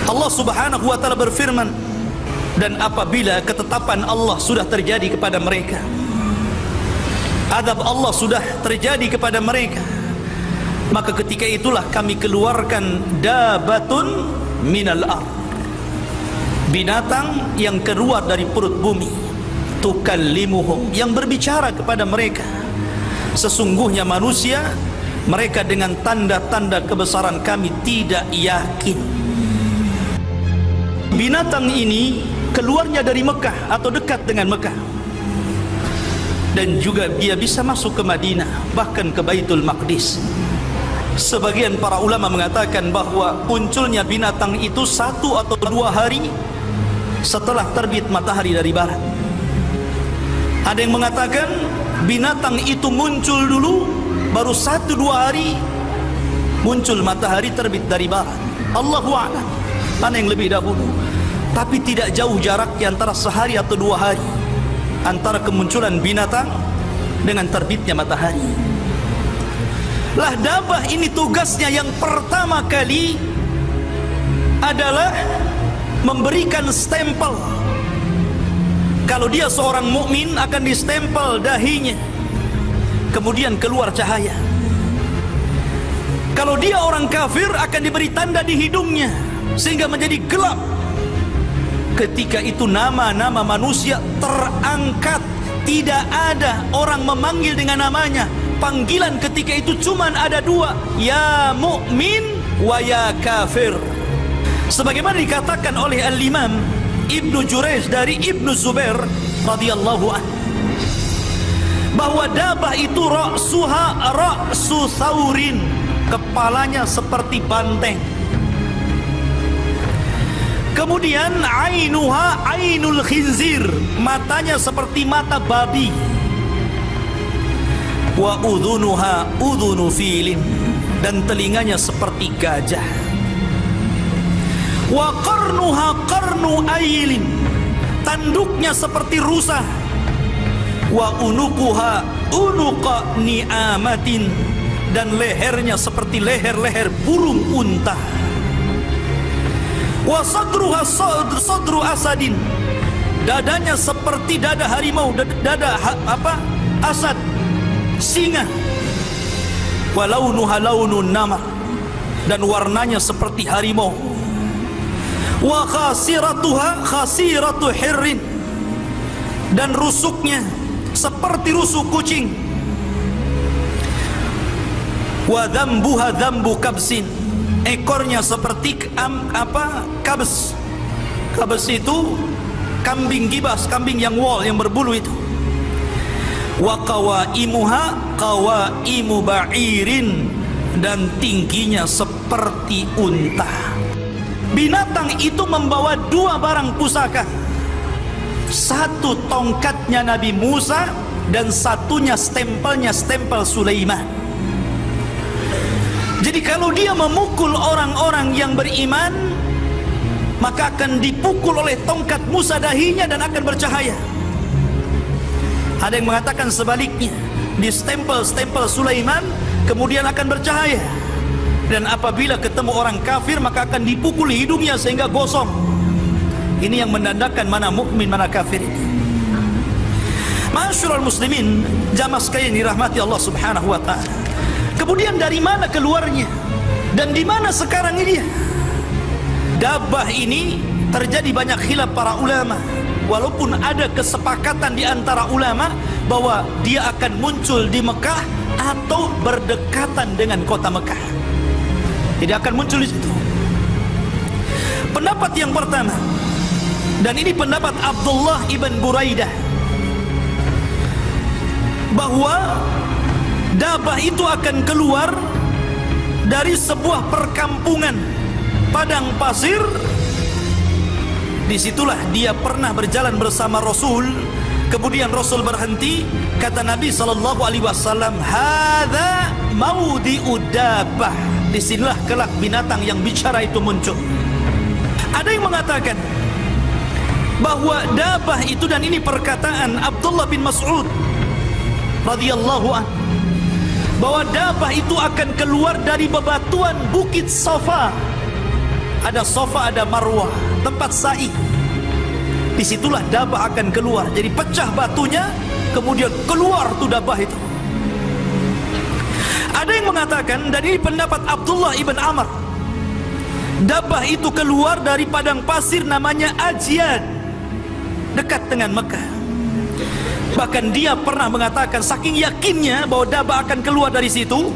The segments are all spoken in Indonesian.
Allah Subhanahu wa taala berfirman, dan apabila ketetapan Allah sudah terjadi kepada mereka, azab Allah sudah terjadi kepada mereka, maka ketika itulah kami keluarkan dabatun minal ardh, binatang yang keluar dari perut bumi, tukallimuhum, yang berbicara kepada mereka, sesungguhnya manusia mereka dengan tanda-tanda kebesaran kami tidak yakin. Binatang ini keluarnya dari Mekah atau dekat dengan Mekah, dan juga dia bisa masuk ke Madinah, bahkan ke Baitul Maqdis. Sebagian para ulama mengatakan bahwa munculnya binatang itu 1 atau 2 hari setelah terbit matahari dari barat. Ada yang mengatakan binatang itu muncul dulu, baru 1-2 hari muncul matahari terbit dari barat. Allahu a'lam mana yang lebih dahulu, tapi tidak jauh jaraknya antara sehari atau 2 hari antara kemunculan binatang dengan terbitnya matahari. Lah dabah ini tugasnya yang pertama kali adalah memberikan stempel. Kalau dia seorang mukmin akan distempel dahinya, kemudian keluar cahaya. Kalau dia orang kafir akan diberi tanda di hidungnya sehingga menjadi gelap. Ketika itu nama-nama manusia terangkat, tidak ada orang memanggil dengan namanya. Panggilan ketika itu cuman ada 2, ya mukmin wa ya kafir. Sebagaimana dikatakan oleh Al-Imam Ibnu Jurayj dari Ibnu Zubair radhiyallahu anhu, bahwa dabah itu ra'suha ra'su thaurin, kepalanya seperti banteng. Kemudian ainuha ainul khinzir, matanya seperti mata babi. Wa udhunuha udhunu filin, dan telinganya seperti gajah. Wa qarnuha qarnu ailin, tanduknya seperti rusa. Wa unuquha unuqa ni'amatin, dan lehernya seperti leher-leher burung unta. Wa sadruha sadru asadin, dadanya seperti dada harimau, dada asad, singa. Wa launuha launun namar, dan warnanya seperti harimau. Wa khasiratuha khasiratu hirrin, dan rusuknya seperti rusuk kucing. Wa dhambuha dhambu kabsin, ekornya seperti kabs. Kabs itu kambing gibas, kambing yang wol, yang berbulu itu. Wa qawaimuha qawaimu ba'irin, dan tingginya seperti unta. Binatang itu membawa 2 barang pusaka, 1 tongkatnya Nabi Musa, dan 1-nya stempelnya, stempel Sulaiman. Jadi kalau dia memukul orang-orang yang beriman, maka akan dipukul oleh tongkat Musa dahinya dan akan bercahaya. Ada yang mengatakan sebaliknya, di stempel Sulaiman kemudian akan bercahaya, dan apabila ketemu orang kafir maka akan dipukul hidungnya sehingga gosong. Ini yang menandakan mana mukmin mana kafir ini. Ma'asyiral muslimin, jamaah sekalian dirahmati Allah Subhanahu wa taala. Kemudian dari mana keluarnya dan di mana sekarang ini dia? Dabah ini terjadi banyak khilaf para ulama, walaupun ada kesepakatan di antara ulama bahwa dia akan muncul di Mekah atau berdekatan dengan kota Mekah. Jadi akan muncul di situ. Pendapat yang pertama, dan ini pendapat Abdullah ibn Buraidah, bahwa dabah itu akan keluar dari sebuah perkampungan padang pasir. Disitulah dia pernah berjalan bersama Rasul. Kemudian Rasul berhenti, kata Nabi SAW, hadza maudhi'u dabbah, disinilah kelak binatang yang bicara itu muncul. Ada yang mengatakan bahwa dabah itu, dan ini perkataan Abdullah bin Mas'ud radhiyallahu anhu, bahwa dabah itu akan keluar dari bebatuan Bukit Safa ada Safa, ada Marwah, tempat sa'i. Disitulah dabah akan keluar. Jadi pecah batunya, kemudian keluar tuh dabah itu. Ada yang mengatakan, dan ini pendapat Abdullah ibn Amr, dabah itu keluar dari padang pasir namanya Ajyan, dekat dengan Mekah. Bahkan dia pernah mengatakan, saking yakinnya bahwa dabah akan keluar dari situ,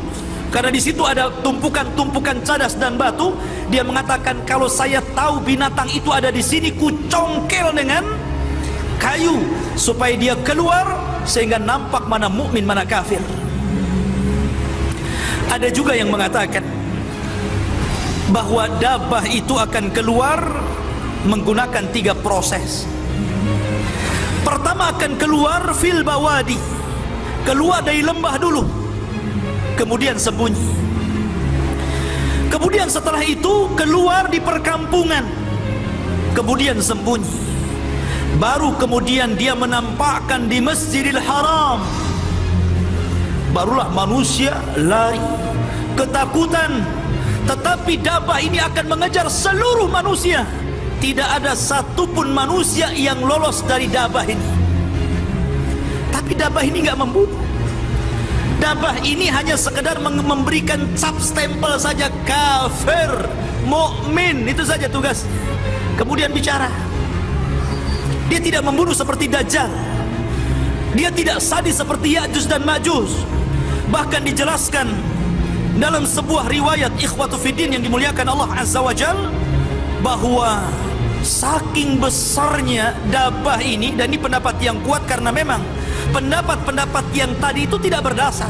karena di situ ada tumpukan-tumpukan cadas dan batu, dia mengatakan, kalau saya tahu binatang itu ada di sini, ku congkel dengan kayu supaya dia keluar sehingga nampak mana mukmin mana kafir. Ada juga yang mengatakan bahwa dabah itu akan keluar menggunakan 3 proses. Pertama akan keluar fil bawadi, keluar dari lembah dulu, kemudian sembunyi. Kemudian setelah itu keluar di perkampungan, kemudian sembunyi. Baru kemudian dia menampakkan di Masjidil Haram. Barulah manusia lari ketakutan. Tetapi dabah ini akan mengejar seluruh manusia. Tidak ada satupun manusia yang lolos dari dabah ini. Tapi dabah ini enggak membunuh. Dabah ini hanya sekedar memberikan cap stempel saja, kafir, mukmin, itu saja tugas. Kemudian bicara. Dia tidak membunuh seperti Dajjal. Dia tidak sadis seperti Ya'juj dan Ma'juj. Bahkan dijelaskan dalam sebuah riwayat ikhwatu fiddin yang dimuliakan Allah Azza wa Jal, bahwa saking besarnya dabah ini, dan ini pendapat yang kuat karena memang pendapat-pendapat yang tadi itu tidak berdasar.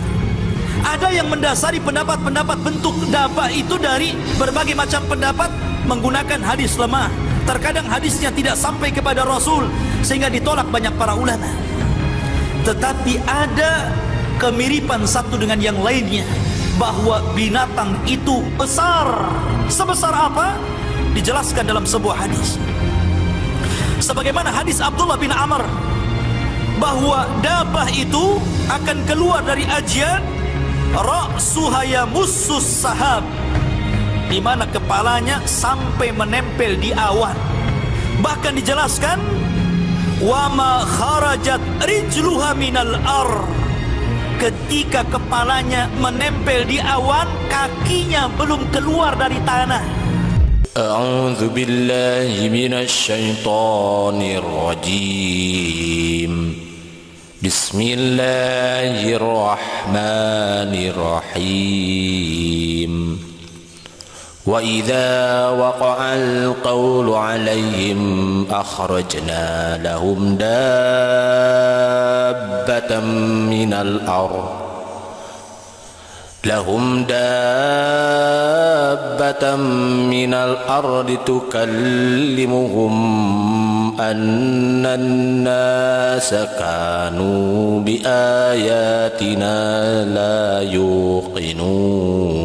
Ada yang mendasari pendapat-pendapat bentuk dabah itu dari berbagai macam pendapat menggunakan hadis lemah. Terkadang hadisnya tidak sampai kepada Rasul sehingga ditolak banyak para ulama. Tetapi ada kemiripan satu dengan yang lainnya, bahwa binatang itu besar. Sebesar apa? Dijelaskan dalam sebuah hadis. Sebagaimana hadis Abdullah bin Amr, bahwa dabah itu akan keluar dari Ajyan, ra'suha yamussus sahab, di mana kepalanya sampai menempel di awan. Bahkan dijelaskan, wa ma kharajat rijluha minal ar, ketika kepalanya menempel di awan, kakinya belum keluar dari tanah. A'udzu billahi minasy syaithanir rajim. Bismillahirrahmanirrahim. Wa idza waqa'al qawlu 'alaihim akhrajna lahum dabbatan minal ardh minal ardi tukallimuhum anna an-nasa kanu bi ayatina la yuqinun.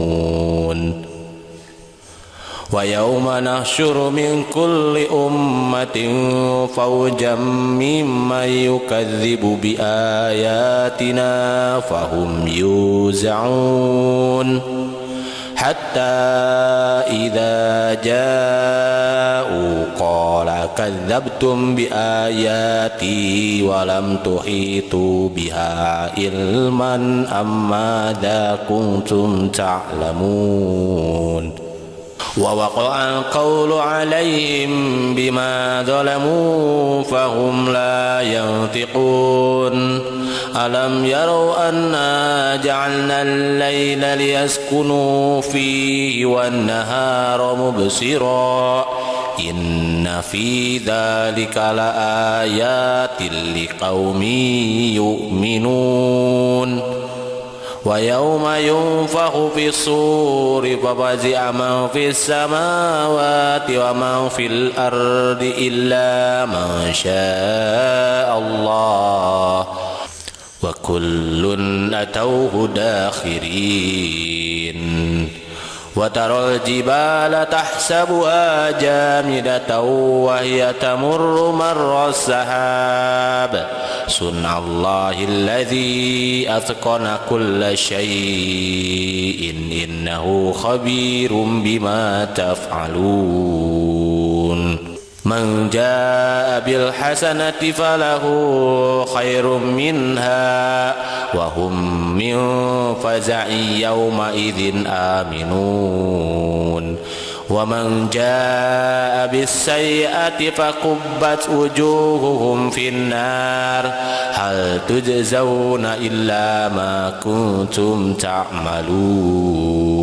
Wa yawma nahsyuru min kulli ummatin fawjan mimman yukadzibu bi ayatina fahum yuz'un. Hatta idza ja'u qala kadzabtum bi ayati wa lam tuhitu biha ilman amma dza kuntum ta'lamun. Wa waqa'al qawlu 'alaihim bima zalamu fahum la yantiqun. Alam yarau anna ja'alna al-layla liyaskunu fihi wan-nahara mubsira. Inna fi dhalika laayatin liqaumin yu'minun. Wa yawma yunfakhu fis suri fafazi'a man fis samawati wa man fil ardi illa man syaa Allah wa kullun atawhu dakhirin. وترى الجبال تحسبها جامدة وهي تمر مر السحاب صنع الله الذي أتقن كل شيء إنه خبير بما تفعلون من جاء بالحسنة فله خير منها وهم من فزع يومئذ آمنون ومن جاء بالسيئة فكبت وجوههم في النار هل تجزون إلا ما كنتم تعملون